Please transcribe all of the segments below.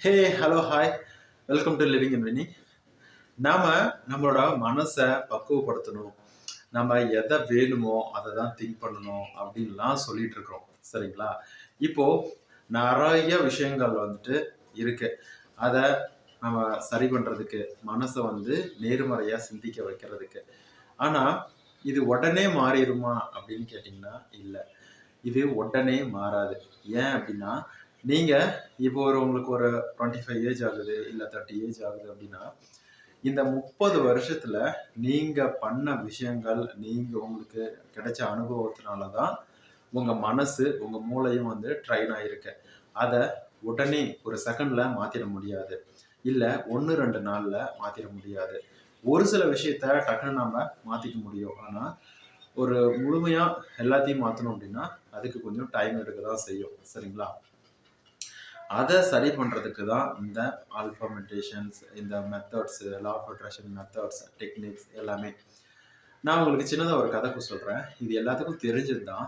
Hey hello hi welcome to living in Vini. நாம நம்மளோட மனசை பக்குவப்படுத்தணும். நம்ம எதை வேணுமோ அதை தான் திங்க் பண்ணணும் அப்படின்லாம் சொல்லிட்டு இருக்கிறோம். சரிங்களா? இப்போ நிறைய விஷயங்கள் இருக்கு. அதை நம்ம சரி பண்றதுக்கு, மனசை நேர்மறையா சிந்திக்க வைக்கிறதுக்கு. ஆனா இது உடனே மாறிடுமா அப்படின்னு கேட்டிங்கன்னா இல்லை, இது உடனே மாறாது. ஏன் அப்படின்னா, நீங்க இப்போ உங்களுக்கு ஒரு 25 ஏஜ் ஆகுது, இல்ல 30 ஏஜ் ஆகுது அப்படின்னா, இந்த 30 வருஷத்துல நீங்க பண்ண விஷயங்கள், நீங்க உங்களுக்கு கிடைச்ச அனுபவத்தினால தான் உங்க மனசு, உங்க மூளையும் ட்ரெயின் ஆயிருக்கு. அத உடனே ஒரு செகண்ட்ல மாத்திட முடியாது. இல்ல 1, 2 நாள்ல மாத்திட முடியாது. ஒரு சில விஷயத்த டக்குன்னு நாம மாத்திக்க முடியும். ஆனா ஒரு முழுமையா எல்லாத்தையும் மாத்தணும் அப்படின்னா அதுக்கு கொஞ்சம் டைம் எடுக்க தான் செய்யும். சரிங்களா? அதை சரி பண்றதுக்கு தான் இந்த ஆல்ஃபா மெடிடேஷன்ஸ், இந்த methods, law of attraction methods, techniques எல்லாமே. நான் உங்களுக்கு சின்னதா ஒரு கதை சொல்றேன். இது எல்லாத்துக்கும் தெரிஞ்சது தான்.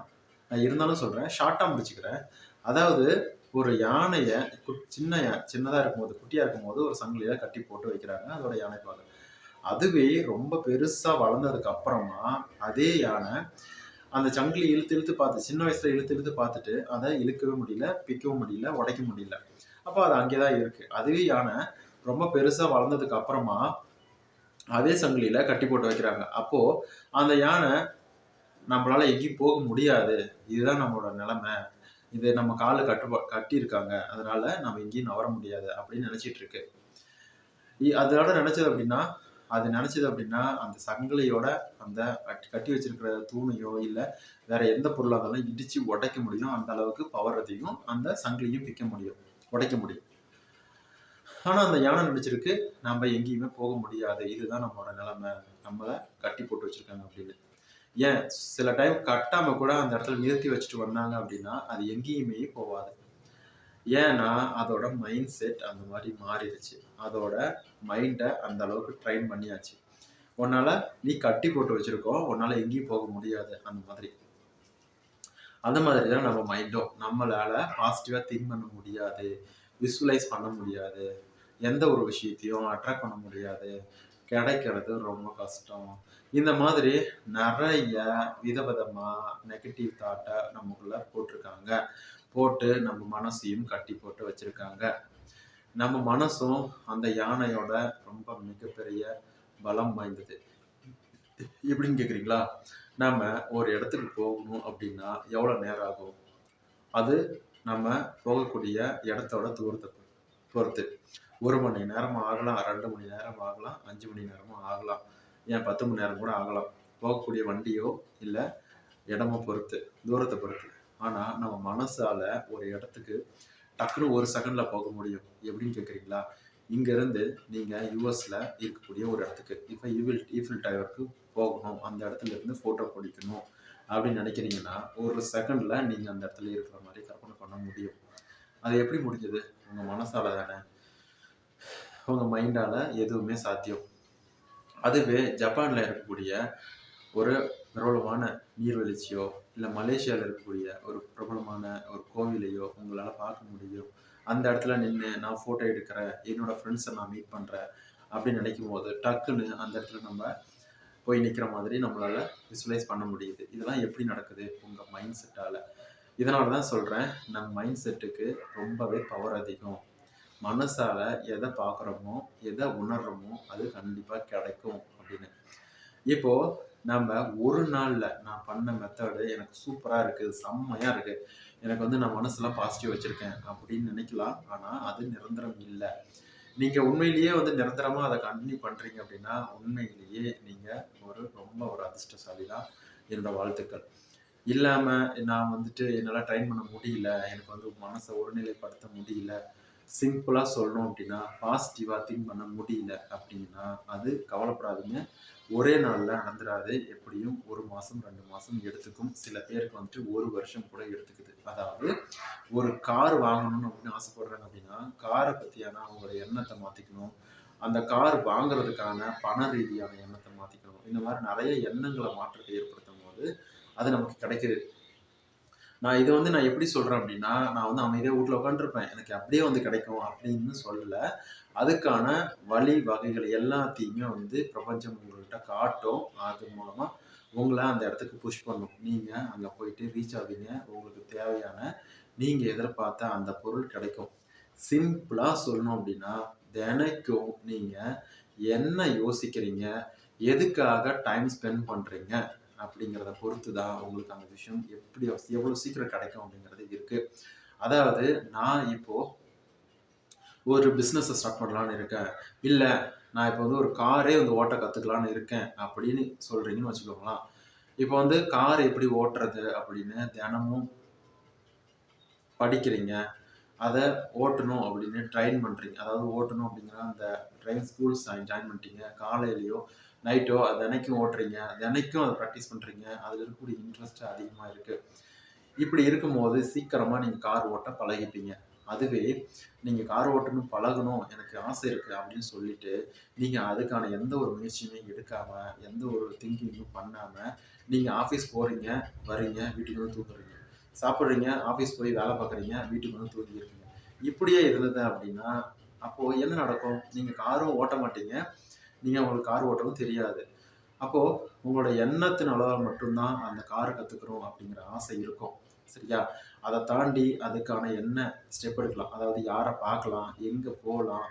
நான் இருந்தாலும் சொல்றேன். ஷார்ட்டா முடிச்சுக்கிறேன். அதாவது ஒரு யானைய சின்னதா இருக்கும்போது, குட்டியா இருக்கும்போது ஒரு சங்கிலியில கட்டி போட்டு வைக்கிறாங்க. அதோட யானை பாகம். அதுவே ரொம்ப பெருசா வளர்ந்ததுக்கு அப்புறமா அதே யானை அந்த சங்கிலி இழுத்து இழுத்து பார்த்து, சின்ன வயசுல இழுத்து இழுத்து பார்த்துட்டு அதை இழுக்கவே முடியல, பிக்கவும் முடியல, உடைக்க முடியல. அப்போ அது அங்கேதான் இருக்கு. அதுவே யானை ரொம்ப பெருசா வளர்ந்ததுக்கு அப்புறமா அதே சங்கிலியில கட்டி போட்டு வைக்கிறாங்க. அப்போ அந்த யானை நம்மளால எங்கேயும் போக முடியாது, இதுதான் நம்மளோட நிலைமை, இது நம்ம காலு கட்டி இருக்காங்க, அதனால நம்ம எங்கேயும் நவர முடியாது அப்படின்னு நினைச்சிட்டு இருக்கு. அதோட நினைச்சது அப்படின்னா அந்த சங்கிலியோட அந்த கட்டி வச்சிருக்கிற தூணையோ இல்ல வேற எந்த பொருளாக இருந்தாலும் இடிச்சு உடைக்க முடியும். அந்த அளவுக்கு பவர் அதிகம். அந்த சங்கிலியும் பிக்க முடியும், உடைக்க முடியும். ஆனா அந்த யானை நினைச்சிருக்கு, நம்ம எங்கேயுமே போக முடியாது, இதுதான் நம்மளோட நிலைமை, நம்மளை கட்டி போட்டு வச்சிருக்காங்க அப்படின்னு. ஏன் சில டைம் கட்டாம கூட அந்த இடத்துல நிறுத்தி வச்சுட்டு வந்தாங்க அப்படின்னா அது எங்கேயுமே போகாது. ஏன்னா அதோட மைண்ட் செட் அந்த மாதிரி மாறிடுச்சு. அதோட மைண்டை அந்த அளவுக்கு ட்ரைன் பண்ணியாச்சு. உன்னால நீ கட்டி போட்டு வச்சிருக்கோம், உன்னால எங்கேயும் போக முடியாது. அந்த மாதிரி தான் நம்ம மைண்டும். நம்மளால பாசிட்டிவா திங்க் பண்ண முடியாது, விசுவலைஸ் பண்ண முடியாது, எந்த ஒரு விஷயத்தையும் அட்ராக்ட் பண்ண முடியாது, கிடைக்கிறது ரொம்ப கஷ்டம். இந்த மாதிரி நிறைய விதவிதமா நெகட்டிவ் தாட்டை நமக்குள்ள போட்டிருக்காங்க. போட்டு நம்ம மனசையும் கட்டி போட்டு வச்சிருக்காங்க. நம்ம மனசும் அந்த யானையோட ரொம்ப மிகப்பெரிய பலம் வாய்ந்தது. எப்படின்னு கேக்குறீங்களா? நம்ம ஒரு இடத்துக்கு போகணும் அப்படின்னா எவ்வளவு நேரம் ஆகும்? அது நம்ம போகக்கூடிய இடத்தோட தூரத்தை பொறுத்து. 1 மணி நேரம் ஆகலாம், 2 மணி நேரம் ஆகலாம், 5 மணி நேரமும் ஆகலாம், ஏன் 10 மணி நேரம் கூட ஆகலாம். போகக்கூடிய வண்டியோ இல்ல இடமோ பொறுத்து, தூரத்தை பொறுத்து. ஆனா நம்ம மனசால ஒரு இடத்துக்கு டக்குனு ஒரு செகண்ட்ல போக முடியும். எப்படின்னு கேக்குறீங்களா? இங்க இருந்து நீங்க யுஎஸ்ல இருக்கக்கூடிய ஒரு இடத்துக்கு, இப்ப ஈஃபில் டவருக்கு போகணும், அந்த இடத்துல இருந்து போட்டோ பிடிக்கணும் அப்படின்னு நினைக்கிறீங்கன்னா ஒரு செகண்ட்ல நீங்க அந்த இடத்துல இருக்கிற மாதிரி கற்பனை பண்ண முடியும். அது எப்படி முடிஞ்சது? உங்க மனசால தானே. உங்க மைண்டால எதுவுமே சாத்தியம். அதுவே ஜப்பான்ல இருக்கக்கூடிய ஒரு பிரபலமான நீர்வீழ்ச்சியோ இல்லை மலேசியாவில் இருக்கக்கூடிய ஒரு பிரபலமான ஒரு கோவிலையோ உங்களால் பார்க்க முடியும். அந்த இடத்துல நின்று நான் ஃபோட்டோ எடுக்கிறேன், என்னோட ஃப்ரெண்ட்ஸை நான் மீட் பண்ணுறேன் அப்படின்னு நினைக்கும் போது டக்குன்னு அந்த இடத்துல நம்ம போய் நிற்கிற மாதிரி நம்மளால் விசுவலைஸ் பண்ண முடியுது. இதெல்லாம் எப்படி நடக்குது? உங்கள் மைண்ட் செட்டால். இதனால தான் சொல்கிறேன், நம்ம மைண்ட் செட்டுக்கு ரொம்பவே பவர் அதிகம். மனசால் எதை பார்க்குறோமோ எதை உணர்றோமோ அது கண்டிப்பாக கிடைக்கும் அப்படின்னு. இப்போது நம்ம ஒரு நாளில் நான் பண்ண மெத்தடு எனக்கு சூப்பராக இருக்குது, செம்மையாக இருக்குது, எனக்கு நான் மனசுலாம் பாசிட்டிவ் வச்சுருக்கேன் அப்படின்னு நினைக்கலாம். ஆனால் அது நிரந்தரம் இல்லை. நீங்கள் உண்மையிலேயே நிரந்தரமாக அதை கண்டினியூ பண்ணுறீங்க அப்படின்னா உண்மையிலேயே நீங்கள் ரொம்ப ஒரு அதிர்ஷ்டசாலி தான். என்னோட வாழ்த்துக்கள். இல்லாமல் நான் என்னால் ட்ரைன் பண்ண முடியல, எனக்கு மனசை ஒருநிலைப்படுத்த முடியல, சிம்பிளாக சொல்லணும் அப்படின்னா பாசிட்டிவாக திங்க் பண்ண முடியல அப்படின்னா அது கவலைப்படாதீங்க. ஒரே நாளில் நடந்துடாது. எப்படியும் 1 மாதம் 2 மாதம் எடுத்துக்கும். சில பேருக்கு 1 வருஷம் கூட எடுத்துக்குது. அதாவது ஒரு கார் வாங்கணும்னு அப்படின்னு ஆசைப்படுறாங்க அப்படின்னா காரை பற்றியான அவங்களோட எண்ணத்தை மாற்றிக்கணும். அந்த கார் வாங்குறதுக்கான பண ரீதியான எண்ணத்தை மாற்றிக்கணும். இந்த மாதிரி நிறைய எண்ணங்களை மாற்றத்தை ஏற்படுத்தும் போது அது நமக்கு கிடைக்குது. நான் இத வந்து நான் எப்படி சொல்றேன் அப்படின்னா, நான் வந்து அமைதியா வீட்ல உட்காந்துருப்பேன். எனக்கு அப்படியே வந்து கிடைக்கும் அப்படின்னு சொல்லல. அதுக்கான வழி வகைகள் எல்லாத்தையுமே வந்து பிரபஞ்சம் உங்கள்கிட்ட காட்டும். அது மூலமா உங்கள அந்த இடத்துக்கு புஷ் பண்ணும். நீங்க அங்க போயிட்டு ரீச் ஆவீங்க. உங்களுக்கு தேவையான நீங்க எதிர்பார்த்த அந்த பொருள் கிடைக்கும். சிம்பிளா சொல்லணும் அப்படின்னா, தினைக்கும் நீங்க என்ன யோசிக்கிறீங்க? எதுக்காக டைம் ஸ்பெண்ட் பண்றீங்க? அப்படிங்கிறத பொறுத்து தான் உங்களுக்கு அந்த விஷயம் எப்படி எவ்வளோ சீக்கிரம் கிடைக்கும் அப்படிங்கிறது இருக்கு. அதாவது நான் இப்போ ஒரு பிசினஸ ஸ்டார்ட் பண்ணலான்னு இருக்கேன். இல்ல நான் இப்போ வந்து ஒரு காரே வந்து ஓட்ட கத்துக்கலான்னு இருக்கேன் அப்படின்னு சொல்றீங்கன்னு வச்சுக்கோங்களேன். இப்போ வந்து கார் எப்படி ஓட்டுறது அப்படின்னு தினமும் படிக்கிறீங்க. அத ஓட்டணும் அப்படின்னு ட்ரெயின் பண்றீங்க. அதாவது ஓட்டணும் அப்படிங்கிற அந்த டிரைவிங் ஸ்கூல்ஸ் ஜாயின் பண்ணிட்டீங்க. காலையிலயோ, நைட்டோ தினைக்கும் ஓட்டுறீங்க. தினைக்கும் அத பிராக்டிஸ் பண்றீங்க. அதுல இருக்கக்கூடிய இன்ட்ரெஸ்ட் அதிகமா இருக்கு. இப்படி இருக்கும்போது சீக்கிரமா நீங்க கார் ஓட்ட பழகிப்பீங்க. அதுவே நீங்க கார் ஓட்டணும் பழகணும், எனக்கு ஆசை இருக்கு அப்படின்னு சொல்லிட்டு, நீங்க அதுக்கான எந்த ஒரு முயற்சியுமே எடுக்காம, எந்த ஒரு திங்கிங்கும் பண்ணாம, நீங்க ஆஃபீஸ் போறீங்க, வரீங்க, வீட்டுக்கு வந்து தூங்குறீங்க. சாப்பிடுறீங்க, ஆஃபீஸ் போய் வேலை பார்க்குறீங்க, வீட்டுக்கு வந்து தூங்கிருவீங்க. இப்படியே இருந்தது அப்படின்னா, அப்போ என்ன நடக்கும்? நீங்க காரும் ஓட்ட மாட்டீங்க. உங்களுக்கு கார் ஓட்டவும் தெரியாது. அப்போ உங்களோட எண்ணத்தினால மட்டும் தான் அந்த கார கத்துக்கிறோம் அப்படிங்கிற ஆசை இருக்கும். சரியா? அத தாண்டி அதுக்கான என்ன ஸ்டெப் எடுக்கலாம்? அதாவது யார பார்க்கலாம்? எங்க போலாம்?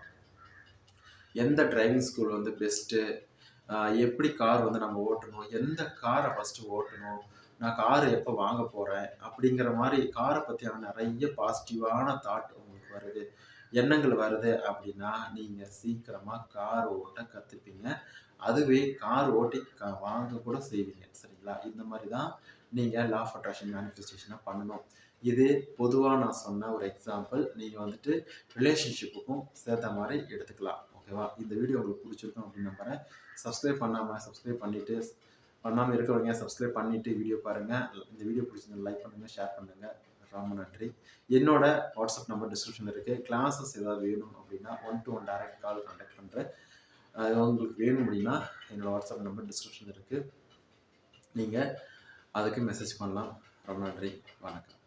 எந்த டிரைவிங் ஸ்கூல் வந்து பெஸ்ட்டு? அ எப்படி கார் வந்து நம்ம ஓட்டணும்? எந்த கார ஃபர்ஸ்ட்டு ஓட்டணும்? நான் கார் எப்ப வாங்க போறேன்? அப்படிங்கிற மாரி கார பத்தியான நெறைய பாசிட்டிவான தாட் உங்களுக்கு வருது. எண்ணங்கள் வருது அப்படின்னா, நீங்க சீக்கிரமா கார் ஓட்ட கத்துப்பீங்க. அதுவே கார் ஓட்டி வாங்க கூட செய்வீங்க. சரிங்களா? இந்த மாரி தான் நீங்க லா ஆஃப் அட்ராக்ஷன் மேனிஃபெஸ்டேஷன பண்ணணும். இது பொதுவா நான் சொன்ன ஒரு எக்ஸாம்பிள். நீங்க வந்துட்டு ரிலேஷன்ஷிப்புக்கும் சேர்த்த மாரி எடுத்துக்கலாம். ஓகேவா? இந்த வீடியோ உங்களுக்கு புடிச்சிருக்கும் அப்படின்னு நம்புறேன். சப்ஸ்கிரைப் பண்ணிட்டு பண்ணாம இருக்கவங்க சப்ஸ்கிரைப் பண்ணிட்டு வீடியோ பாருங்க. இந்த வீடியோ பிடிச்சிருந்தா லைக் பண்ணுங்க, ஷேர் பண்ணுங்க. ரொம்ப நன்றி. என்னோட வாட்ஸ்அப் நம்பர் டிஸ்கிரிப்ஷன்ல இருக்கு. கிளாஸஸ் ஏதாவது வேணும் அப்படின்னா 1 to 1 டைரக்ட் கால் கான்டாக்ட் பண்றேன். அது உங்களுக்கு வேணும் அப்படின்னா என்னோட வாட்ஸ்அப் நம்பர் டிஸ்கிரிப்ஷன்ல இருக்கு. நீங்க அதுக்கு மெசேஜ் பண்ணலாம். ரொம்ப நன்றி. வணக்கம்.